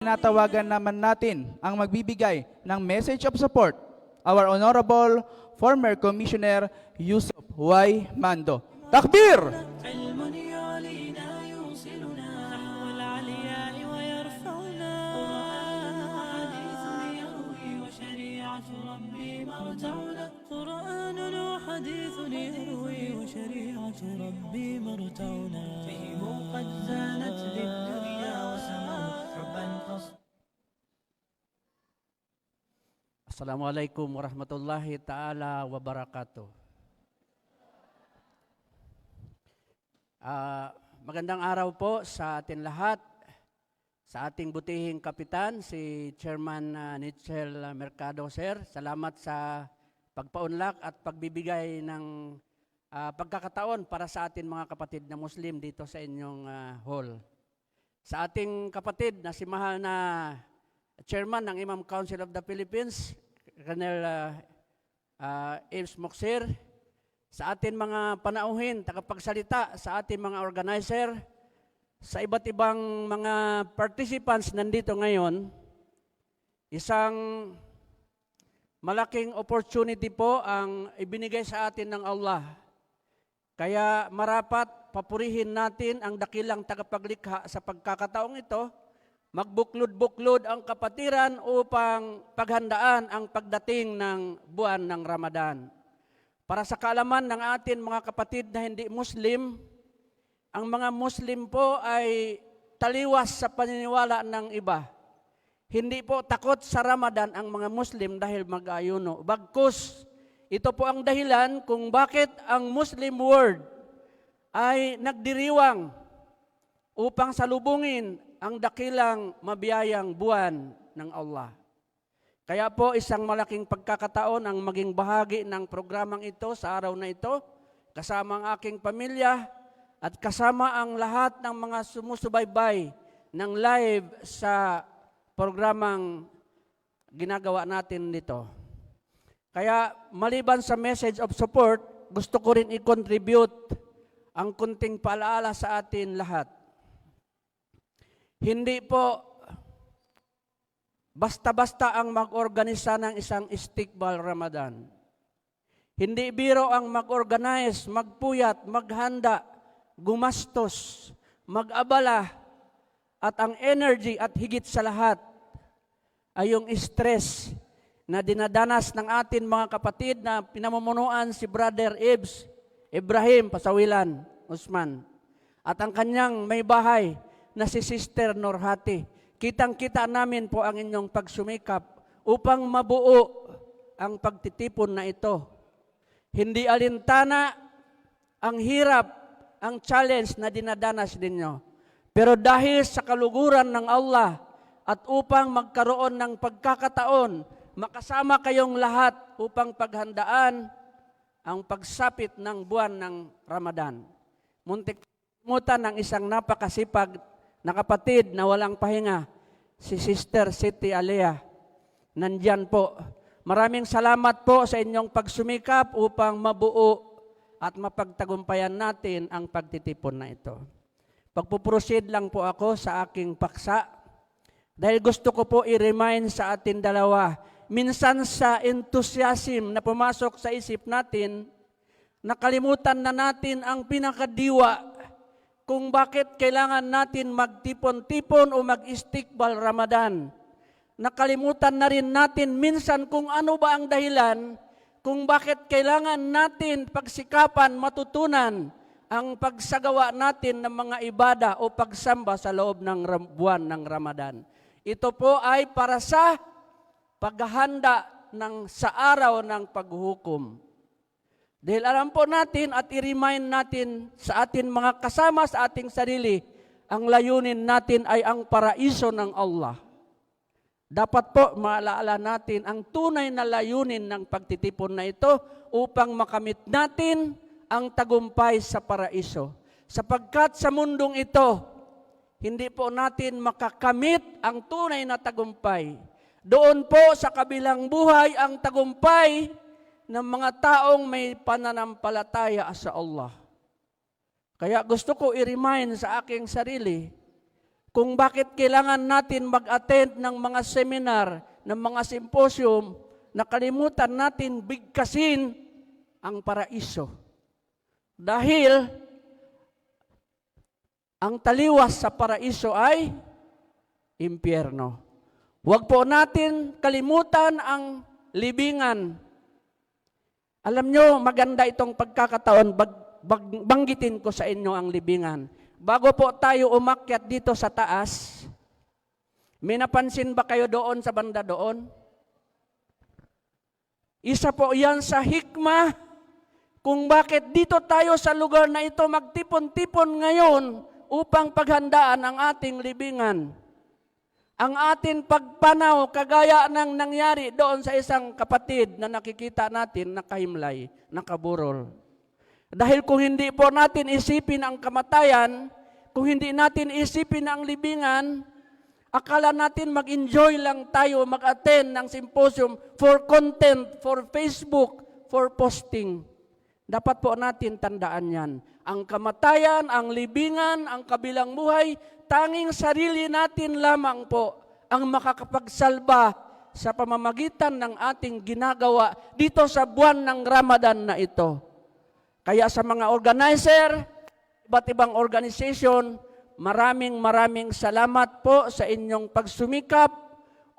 tinatawagan naman natin ang magbibigay ng message of support, our Honorable former Commissioner Yusuf Y. Mando. Takbir! علم يعلينا يوصلنا نحو العلياء ويرفعنا حديث يروي وشريعة ربي مرتعنا قرآن وحديث يروي وشريعة ربي مرتعنا فيه قد زانت للدنيا وسموا حبا قصد. Assalamualaikum warahmatullahi ta'ala wabarakatuh. Magandang araw po sa atin lahat, sa ating butihing kapitan, si Chairman Nichel Mercado, Sir. Salamat sa pagpaunlak at pagbibigay ng pagkakataon para sa atin mga kapatid na Muslim dito sa inyong hall. Sa ating kapatid na si mahal na Chairman ng Imam Council of the Philippines, Colonel Ames Moksir, sa atin mga panauhin, tagapagsalita, sa ating mga organizer, sa iba't ibang mga participants nandito ngayon, isang malaking opportunity po ang ibinigay sa atin ng Allah. Kaya marapat papurihin natin ang dakilang tagapaglikha sa pagkakataong ito, magbuklod-buklod ang kapatiran upang paghandaan ang pagdating ng buwan ng Ramadan. Para sa kaalaman ng atin mga kapatid na hindi Muslim, ang mga Muslim po ay taliwas sa paniniwala ng iba. Hindi po takot sa Ramadan ang mga Muslim dahil mag-ayuno. Bagkus, ito po ang dahilan kung bakit ang Muslim world ay nagdiriwang upang salubungin ang dakilang mabiyayang buwan ng Allah. Kaya po isang malaking pagkakataon ang maging bahagi ng programang ito sa araw na ito, kasama ang aking pamilya at kasama ang lahat ng mga sumusubaybay ng live sa programang ginagawa natin dito. Kaya maliban sa message of support, gusto ko rin i-contribute ang kunting paalaala sa atin lahat. Hindi po basta-basta ang mag-organisa ng isang istiqbal Ramadan. Hindi biro ang mag-organize, magpuyat, maghanda, gumastos, mag-abala, at ang energy at higit sa lahat ay yung stress na dinadanas ng atin mga kapatid na pinamumunuan si Brother Ibrahim Pasawilan Usman at ang kanyang may bahay na si Sister Norhati. Kitang-kita namin po ang inyong pagsumikap upang mabuo ang pagtitipon na ito. Hindi alintana ang hirap, ang challenge na dinadanas ninyo. Pero dahil sa kaluguran ng Allah at upang magkaroon ng pagkakataon, makasama kayong lahat upang paghandaan ang pagsapit ng buwan ng Ramadan. Muntik mutan ng isang napakasipag na kapatid na walang pahinga, si Sister Siti Alea. Nandyan po. Maraming salamat po sa inyong pagsumikap upang mabuo at mapagtagumpayan natin ang pagtitipon na ito. Pagpuproceed lang po ako sa aking paksa dahil gusto ko po i-remind sa atin dalawa. Minsan sa enthusiasm na pumasok sa isip natin, nakalimutan na natin ang pinakadiwa kung bakit kailangan natin magtipon-tipon o mag-istiqbal Ramadan. Nakalimutan na rin natin minsan kung ano ba ang dahilan kung bakit kailangan natin pagsikapan, matutunan ang pagsagawa natin ng mga ibada o pagsamba sa loob ng buwan ng Ramadan. Ito po ay para sa paghahanda sa araw ng paghuhukom. Dahil alam po natin at i-remind natin sa atin mga kasama sa ating sarili, ang layunin natin ay ang paraiso ng Allah. Dapat po maalaala natin ang tunay na layunin ng pagtitipon na ito upang makamit natin ang tagumpay sa paraiso. Sapagkat sa mundong ito, hindi po natin makakamit ang tunay na tagumpay. Doon po sa kabilang buhay ang tagumpay ng mga taong may pananampalataya sa Allah. Kaya gusto ko i-remind sa aking sarili, kung bakit kailangan natin mag-attend ng mga seminar, ng mga symposium, nakalimutan natin bigkasin ang paraiso. Dahil ang taliwas sa paraiso ay impyerno. Huwag po natin kalimutan ang libingan. Alam nyo, maganda itong pagkakataon, banggitin ko sa inyo ang libingan. Bago po tayo umakyat dito sa taas, may napansin ba kayo doon sa banda doon? Isa po yan sa hikmah kung bakit dito tayo sa lugar na ito magtipon-tipon ngayon upang paghandaan ang ating libingan. Ang ating pagpanaw, kagaya ng nangyari doon sa isang kapatid na nakikita natin nakahimlay, nakaburol. Dahil kung hindi po natin isipin ang kamatayan, kung hindi natin isipin ang libingan, akala natin mag-enjoy lang tayo, mag-attend ng symposium for content, for Facebook, for posting. Dapat po natin tandaan yan. Ang kamatayan, ang libingan, ang kabilang buhay, tanging sarili natin lamang po ang makakapagsalba sa pamamagitan ng ating ginagawa dito sa buwan ng Ramadan na ito. Kaya sa mga organizer, iba't ibang organization, maraming salamat po sa inyong pagsumikap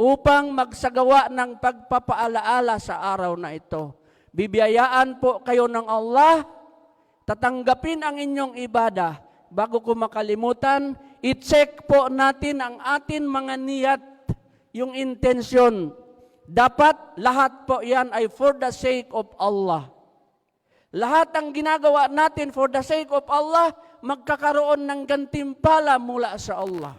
upang magsagawa ng pagpapaalaala sa araw na ito. Bibiyayaan po kayo ng Allah, tatanggapin ang inyong ibadah. Bago ko makalimutan, i-check po natin ang atin mga niyat, yung intensyon. Dapat lahat po yan ay for the sake of Allah. Lahat ang ginagawa natin for the sake of Allah, magkakaroon ng gantimpala mula sa Allah.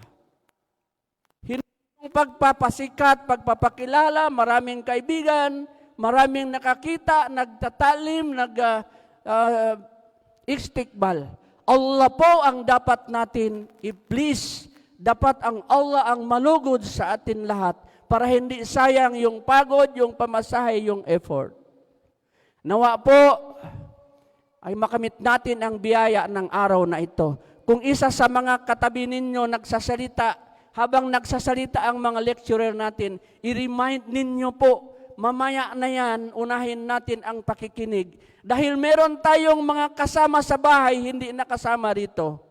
Hindi yung pagpapasikat, pagpapakilala, maraming kaibigan, maraming nakakita, nagtatalim, istikbal. Allah po ang dapat natin i-please. Dapat ang Allah ang malugod sa atin lahat para hindi sayang yung pagod, yung pamasahe, yung effort. Nawa po ay makamit natin ang biyaya ng araw na ito. Kung isa sa mga katabi ninyo nagsasalita, habang nagsasalita ang mga lecturer natin, i-remind ninyo po, mamaya na yan, unahin natin ang pakikinig. Dahil meron tayong mga kasama sa bahay, hindi nakasama rito.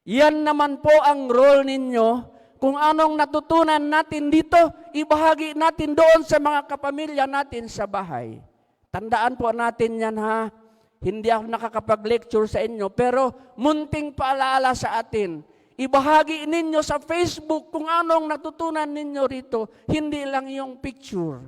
Yan naman po ang role ninyo. Kung anong natutunan natin dito, ibahagi natin doon sa mga kapamilya natin sa bahay. Tandaan po natin yan ha. Hindi ako nakakapag-lecture sa inyo, pero munting paalaala sa atin. Ibahagi ninyo sa Facebook kung anong natutunan ninyo rito, hindi lang yung picture.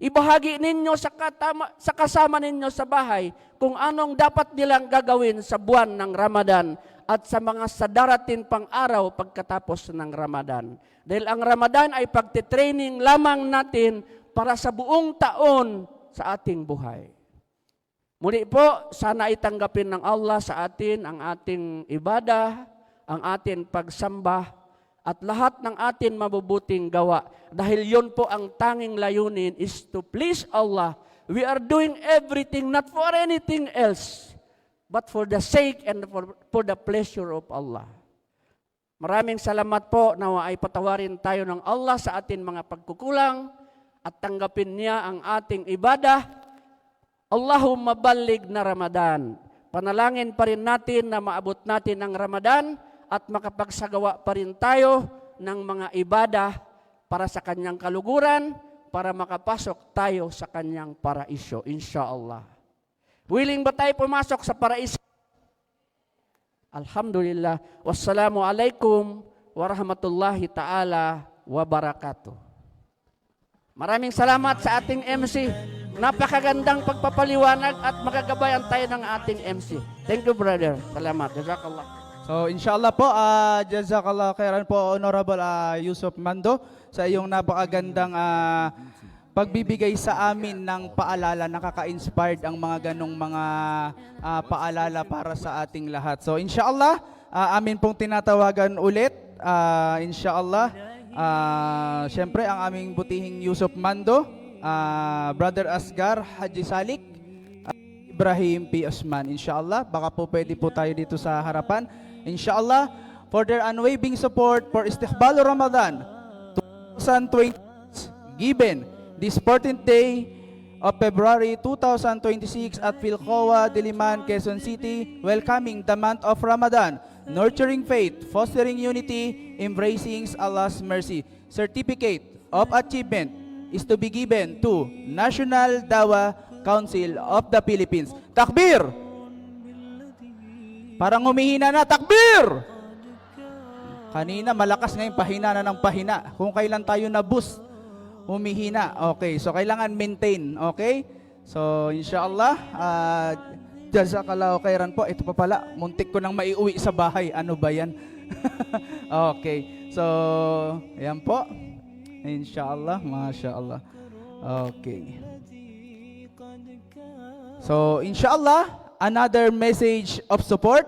Ibahagi ninyo sa kasama ninyo sa bahay kung anong dapat nilang gagawin sa buwan ng Ramadan at sa mga darating pang araw pagkatapos ng Ramadan. Dahil ang Ramadan ay pagtitraining lamang natin para sa buong taon sa ating buhay. Muli po, sana itanggapin ng Allah sa atin ang ating ibadah, ang ating pagsamba, at lahat ng atin mabubuting gawa. Dahil yon po ang tanging layunin is to please Allah. We are doing everything not for anything else, but for the sake and for the pleasure of Allah. Maraming salamat po, nawa ay patawarin tayo ng Allah sa atin mga pagkukulang at tanggapin niya ang ating ibadah. Allahumma balligh na Ramadan. Panalangin pa rin natin na maabot natin ang Ramadan at makapagsagawa pa rin tayo ng mga ibadah para sa kanyang kaluguran, para makapasok tayo sa kanyang paraiso, insyaAllah. Willing ba tayo pumasok sa paraiso? Alhamdulillah. Wassalamu alaikum warahmatullahi ta'ala wabarakatuh. Maraming salamat sa ating MC. Napakagandang pagpapaliwanag at magagabayan tayo ng ating MC. Thank you, brother. Salamat. Jazakallah. So inshallah po, jazakallah khairan po Honorable Yusuf Mando sa iyong napakagandang pagbibigay sa amin ng paalala, nakaka-inspired ang mga ganong mga paalala para sa ating lahat. So inshallah, amin pong tinatawagan ulit, inshallah, syempre ang aming butihing Yusuf Mando, Brother Asgar Haji Salik, Ibrahim P. Osman. Inshallah, baka po pwede po tayo dito sa harapan. Inshallah, for their unwavering support for Istiqbal Ramadan 2020, given this 14th day of February 2026 at Philcoa, Diliman, Quezon City, welcoming the month of Ramadan, nurturing faith, fostering unity, embracing Allah's mercy. Certificate of achievement is to be given to National Dawa Council of the Philippines. Takbir! Parang humihina na, takbir! Kanina malakas, ngayon pahina na ng pahina. Kung kailan tayo na-boost, humihina. Okay, so kailangan maintain. Okay? So, inshallah, jazakallahu khairan po. Ito pa pala, muntik ko nang maiuwi sa bahay. Ano ba yan? Okay. So, ayan po. Inshallah, mashallah. Okay. So, inshallah, another message of support.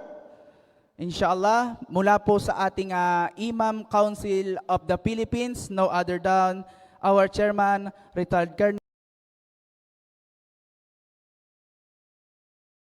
Inshallah, mula po sa ating Imam Council of the Philippines, no other than our chairman, retired Colonel